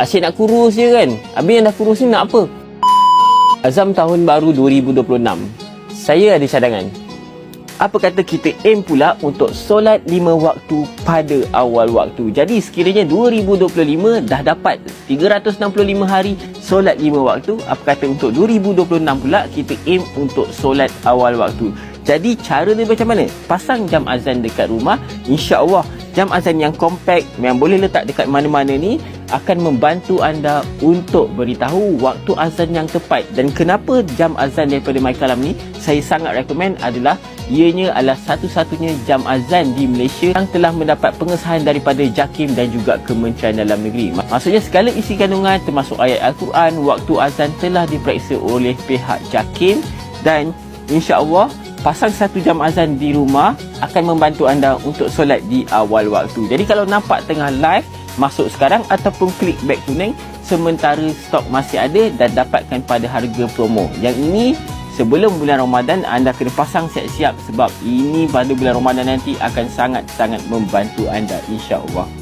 Asyik nak kurus je kan. Habis yang dah kurus ni nak apa? Azam tahun baru 2026. Saya ada cadangan. Apa kata kita aim pula untuk solat 5 waktu pada awal waktu. Jadi sekiranya 2025 dah dapat 365 hari solat 5 waktu. Apa kata untuk 2026 pula kita aim untuk solat awal waktu. Jadi cara dia macam mana? Pasang jam azan dekat rumah. InsyaAllah jam azan yang compact, yang boleh letak dekat mana-mana ni akan membantu anda untuk beritahu waktu azan yang tepat. Dan kenapa jam azan daripada MyKalam ni saya sangat recommend adalah ianya adalah satu-satunya jam azan di Malaysia yang telah mendapat pengesahan daripada JAKIM dan juga Kementerian Dalam Negeri. Maksudnya segala isi kandungan termasuk ayat Al-Quran, waktu azan telah diperiksa oleh pihak JAKIM dan insya-Allah pasang satu jam azan di rumah akan membantu anda untuk solat di awal waktu. Jadi kalau nampak tengah live, masuk sekarang ataupun klik back to name sementara stok masih ada dan dapatkan pada harga promo. Yang ini sebelum bulan Ramadan anda kena pasang siap-siap sebab ini pada bulan Ramadan nanti akan sangat-sangat membantu anda insya-Allah.